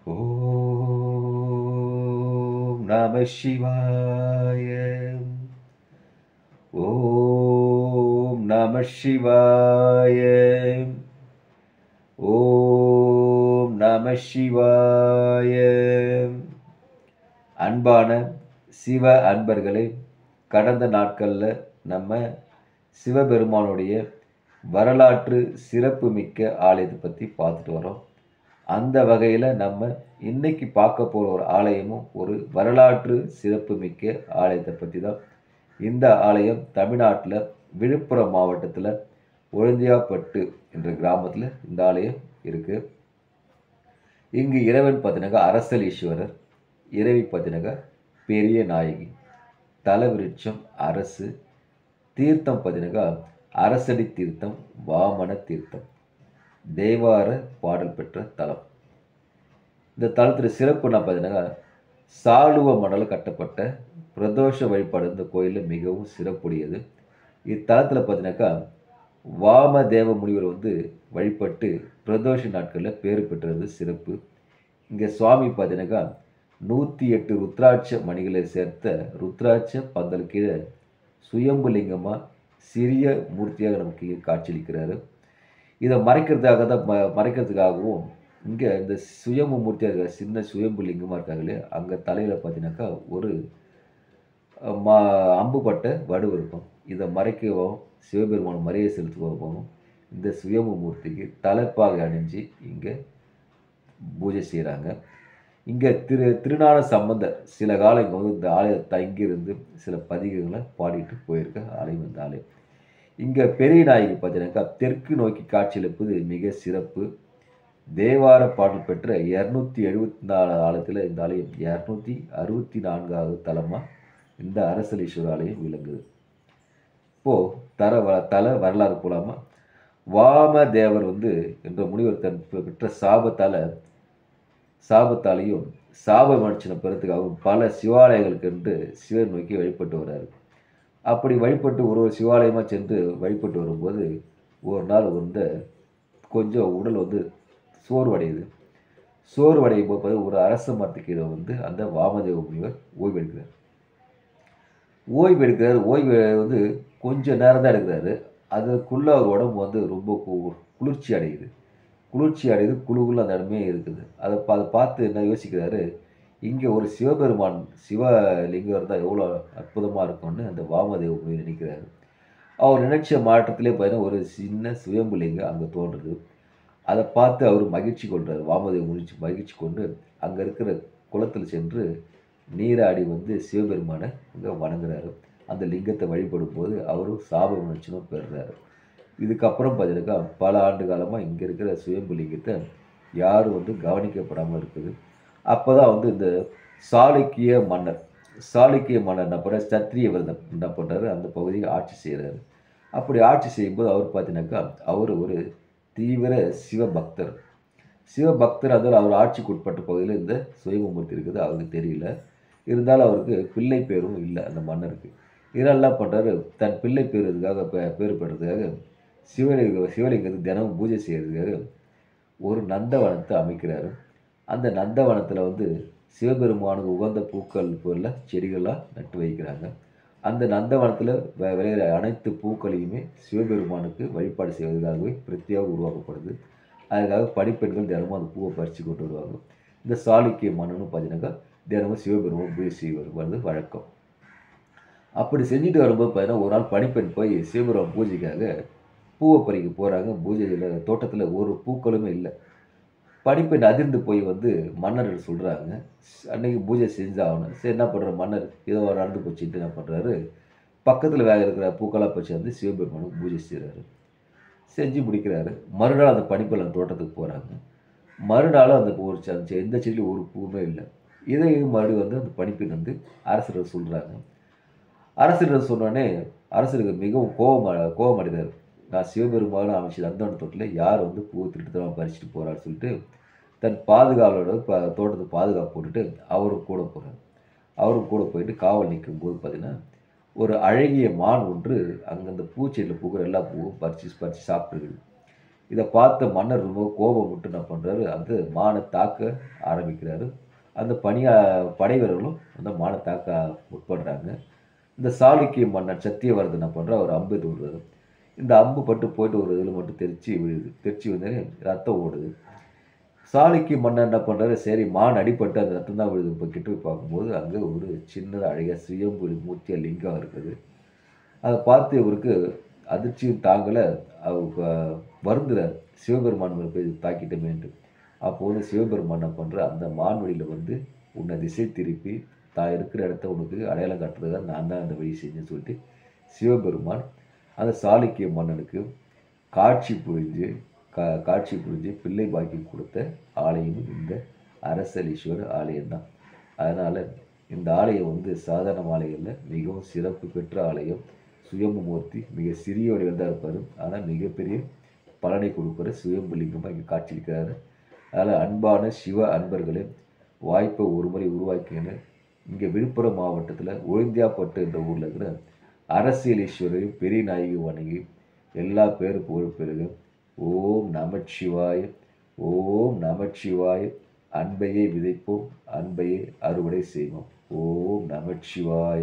ஓம் நம சிவாய. ஓம் நம சிவாய. ஓம் நம சிவாய. அன்பான சிவ அன்பர்களே, கடந்த நாட்களில் நம்ம சிவபெருமானுடைய வரலாற்று சிறப்புமிக்க ஆலயத்தை பற்றி பார்த்துட்டு வரோம். அந்த வகையில் நம்ம இன்னைக்கு பார்க்க போகிற ஒரு ஆலயமும் ஒரு வரலாற்று சிறப்புமிக்க ஆலயத்தை பற்றி தான். இந்த ஆலயம் தமிழ்நாட்டில் விழுப்புரம் மாவட்டத்தில் ஒழுந்தியாப்பட்டு என்ற கிராமத்தில் இந்த ஆலயம் இருக்குது. இங்கு இறைவன் பார்த்தீங்கன்னாக்கா அரசலீஸ்வரர், இறைவி பார்த்தீங்கன்னாக்கா பெரிய நாயகி, தலவிருட்சம் அரசு, தீர்த்தம் பார்த்தீங்கன்னாக்கா அரசடி தீர்த்தம், வாமன தீர்த்தம், தேவார பாடல் பெற்ற தலம். இந்த தலத்தில் சிறப்புன்னா பார்த்தீங்கன்னா சாளுவ மணல் கட்டப்பட்ட பிரதோஷ வழிபாடு இந்த கோயிலில் மிகவும் சிறப்புடையது. இத்தலத்தில் பார்த்தீங்கன்னாக்கா வாமதேவ முனிவர் வழிபட்டு பிரதோஷ நாட்களில் பேர் பெற்றது சிறப்பு. இங்கே சுவாமி பார்த்தீங்கன்னாக்கா 108 ருத்ராட்ச மணிகளை சேர்த்த ருத்ராட்ச பந்தல் கீழே சுயம்பு லிங்கமாக சிறிய மூர்த்தியாக நமக்கு காட்சியளிக்கிறாரு. இதை மறைக்கிறதுக்காகவும் இங்கே இந்த சுயம்பு மூர்த்தியாக இருக்கிற சின்ன சுயம்பு லிங்கமாக இருக்காங்களே, அங்கே தலையில் பார்த்தீங்கன்னாக்கா ஒரு மா அம்புப்பட்ட வடுவு இருக்கும். இதை மறைக்கவும் சிவபெருமான் மரியாதை செலுத்துவோம் இந்த சுயம்பு மூர்த்திக்கு தலைப்பாக அணிஞ்சு இங்கே பூஜை செய்கிறாங்க. இங்கே திருஞான சம்பந்தர் சில காலம் இங்கே இந்த ஆலயத்தை தங்கியிருந்து சில பதிகங்களை பாடிட்டு போயிருக்க ஆலயம் இந்த ஆலயம். இங்கே பெரிய நாயகி பார்த்தீங்கன்னாக்கா தெற்கு நோக்கி காட்சியளிப்பது மிக சிறப்பு. தேவார பாடல் பெற்ற 274 ஆலயத்தில் இந்த ஆலயம் 264வது தலமாக இந்த அரசலீஸ்வரர் ஆலயம் விளங்குது. இப்போது தல வரலாறு போலாமா? வாமதேவர் என்ற முனிவர் தன் பெற்ற சாபத்தாலையும் சாப மனுஷனை பெறத்துக்காகவும் பல சிவாலயங்களுக்கு என்று சிவன் நோக்கி வழிபட்டு வர்றாரு. அப்படி வழிபட்டு ஒரு சிவாலயமாக சென்று வழிபட்டு வரும்போது ஒரு நாள் கொஞ்சம் உடல் சோர்வடையுது. சோர்வடையும் போது ஒரு அரச மரத்துக்கீழே அந்த வாமதேவ முனிவர் ஓய்வு எடுக்கிறார். கொஞ்சம் நேரம் தான் எடுக்கிறாரு. அதுக்குள்ளே அவர் உடம்பு ரொம்ப குளிர்ச்சி அடையுது. குழுகுள்ள அந்த இடமே இருக்குது. அதை பார்த்து என்ன யோசிக்கிறாரு, இங்கே ஒரு சிவபெருமான் சிவலிங்கம் இருந்தால் எவ்வளோ அற்புதமாக இருக்கும்னு அந்த வாமதேவ முனிவர் நினைக்கிறாரு. அவர் நினைச்ச மாற்றத்திலே பார்த்தீங்கன்னா ஒரு சின்ன சுயம்பு லிங்கம் அங்கே தோன்றுது. அதை பார்த்து அவர் மகிழ்ச்சி கொள்கிறார். வாமதேவ மகிழ்ச்சி கொண்டு அங்கே இருக்கிற குளத்தில் சென்று நீராடி சிவபெருமானை அங்கே வணங்குறாரு. அந்த லிங்கத்தை வழிபடும் போது அவரும் சாப விமோச்சனம் பெறுறாரு. இதுக்கப்புறம் பார்த்தீங்கன்னாக்கா பல ஆண்டு காலமாக இங்கே இருக்கிற சுயம்பு லிங்கத்தை யாரும் கவனிக்கப்படாமல் இருக்குது. அப்போ தான் இந்த சாளுக்கிய மன்னர் என்ன பண்ணுறாரு, சத்திரிய விரதம் என்ன பண்ணுறாரு, அந்த பகுதியை ஆட்சி செய்கிறாரு. அப்படி ஆட்சி செய்யும்போது அவர் பார்த்தீங்கன்னாக்கா அவர் ஒரு தீவிர சிவபக்தர் அதில் அவர் ஆட்சிக்கு உட்பட்ட பகுதியில் இந்த சுயம்பு இருக்குது. அவருக்கு தெரியல. இருந்தாலும் அவருக்கு பிள்ளை பேரும் இல்லை அந்த மன்னருக்கு. இதெல்லாம் என்ன பண்ணுறாரு, தன் பிள்ளை பேருக்காக பேர் பெறதுக்காக சிவலிங்கத்துக்கு தினமும் பூஜை செய்கிறதுக்காக ஒரு நந்தவனத்தை அமைக்கிறாரு. அந்த நந்தவனத்தில் சிவபெருமானுக்கு உகந்த பூக்கள் போல செடிகள்லாம் நட்டு வைக்கிறாங்க. அந்த நந்தவனத்தில் விளையிற அனைத்து பூக்களையுமே சிவபெருமானுக்கு வழிபாடு செய்வதற்காகவே பிரத்தியாக உருவாக்கப்படுது. அதுக்காக பணிப்பெண்கள் தினமும் அந்த பூவை பறித்து கொண்டு வருவாங்க. இந்த சாளுக்கிய மன்னனும் பார்த்தீங்கன்னாக்கா தினமும் சிவபெருமான் பூஜை செய்வது வழக்கம். அப்படி செஞ்சுட்டு வரும்போது பார்த்தீங்கன்னா ஒரு நாள் பணிப்பெண் போய் சிவபெருமான் பூஜைக்காக பூவை பறிக்க போகிறாங்க. பூஜையில் தோட்டத்தில் ஒரு பூக்களுமே இல்லை. பணிப்பெண் அதிர்ந்து போய் மன்னர்கிட்ட சொல்கிறாங்க, அன்னைக்கு பூஜை செஞ்சாகணும். சரி என்ன பண்ணுற மன்னர், ஏதோ நடந்து போச்சுட்டு என்ன பண்ணுறாரு, பக்கத்தில் வேக இருக்கிற பூக்களாக போச்சு சிவபெருமானுக்கு பூஜை செய்கிறாரு. செஞ்சு முடிக்கிறாரு. மறுநாள் அந்த பணிப்பெண் அந்த தோட்டத்துக்கு போகிறாங்க. மறுநாளும் அந்த ஒரு எந்த செடியிலும் ஒரு பூவுமே இல்லை. இதையும் மறுபடியும் அந்த பணிப்பெண் அரசர் சொல்கிறாங்க. அரசர் சொன்னோடனே அரசருக்கு மிகவும் கோபம் அடைகிறார். நான் சிவபெருமானும் அமைச்சர் நந்தவன தோட்டத்தில் யார் பூவை திருட்டுத்தனமாக பறிச்சுட்டு போகிறான்னு சொல்லிட்டு தன் பாதுகாவலோட தோட்டத்தை பாதுகாப்பு போட்டுட்டு அவரும் கூட போகிறார். அவரும் கூட போயிட்டு காவல் நிற்கும் போது பார்த்தீங்கன்னா ஒரு அழகிய மான் ஒன்று அங்கே அந்த பூச்செடியில் பூக்கிற எல்லா பூவும் பறித்து சாப்பிட்டுருக்குது. இதை பார்த்த மன்னர் ரொம்ப கோபம் விட்டு என்ன பண்ணுறாரு, அந்த மானை தாக்க ஆரம்பிக்கிறாரு. அந்த படை வீரர்களும் அந்த மானை தாக்க முற்படுறாங்க. இந்த சாளுக்கிய மன்னர் சத்தியவரதன் என்ன பண்ணுறார், அவர் அம்பு எய்து விடுறாரு. இந்த அம்பு பட்டு போயிட்டு ஒரு இதில் மட்டும் தெரிச்சு விழுது. தெரிச்சு விழுந்தோடனே ரத்தம் ஓடுது. சாளுக்கிய மன்னர் என்ன பண்ணுறாரு, சரி மான் அடிபட்டு அந்த ரத்தம் தான் விழுது. இப்போ கிட்ட போய் பார்க்கும்போது அங்கே ஒரு சின்னதாக அழகாக சுயம்பு மூர்த்தியா லிங்கம் இருக்குது. அதை பார்த்து இவருக்கு அதிர்ச்சியும் தாங்கலை. அவர் வருந்துறார், சிவபெருமான் மேலே போய் தாக்கிட்டமேன்ட்டு. அப்போ வந்து சிவபெருமான் என்ன பண்ணுற, அந்த மான்வெளியில் வந்து உன்னை திசை திருப்பி தான் இருக்கிற இடத்த உனக்கு அடையாளம் காட்டுறதுக்காக நான் தான் அந்த வழி செஞ்சேன்னு சொல்லிட்டு சிவபெருமான் அந்த சாளுக்கிய மன்னனுக்கு காட்சி புரிஞ்சு காட்சி புரிஞ்சு பிள்ளை பாக்கியம் கொடுத்த ஆலயம் இந்த அரசலீஸ்வரர் ஆலயம்தான். அதனால் இந்த ஆலயம் வந்து சாதாரண ஆலயம் இல்லை, மிகவும் சிறப்பு பெற்ற ஆலயம். சுயம்பு மூர்த்தி மிக சிறிய வடிவில் தான் இருப்பார், ஆனால் மிகப்பெரிய பலனை கொடுக்குற சுயம்பு லிங்கமாக இங்கே காட்சியிருக்கிறாரு. அதனால் அன்பான சிவ அன்பர்களே, வாய்ப்பை ஒரு முறை உருவாக்கின்னு இங்கே விழுப்புரம் மாவட்டத்தில் ஒழுந்தியாப்பட்டு என்ற ஊரில் இருக்கிற அரசியலீஸ்வரரையும் பெரிய நாயகி வணங்கி எல்லா பேரும் புகழ் பெறுக. ஓம் நமச்சிவாய, ஓம் நமச்சிவாய. அன்பையே விதைப்போம், அன்பையே அறுவடை செய்வோம். ஓம் நமச்சிவாய.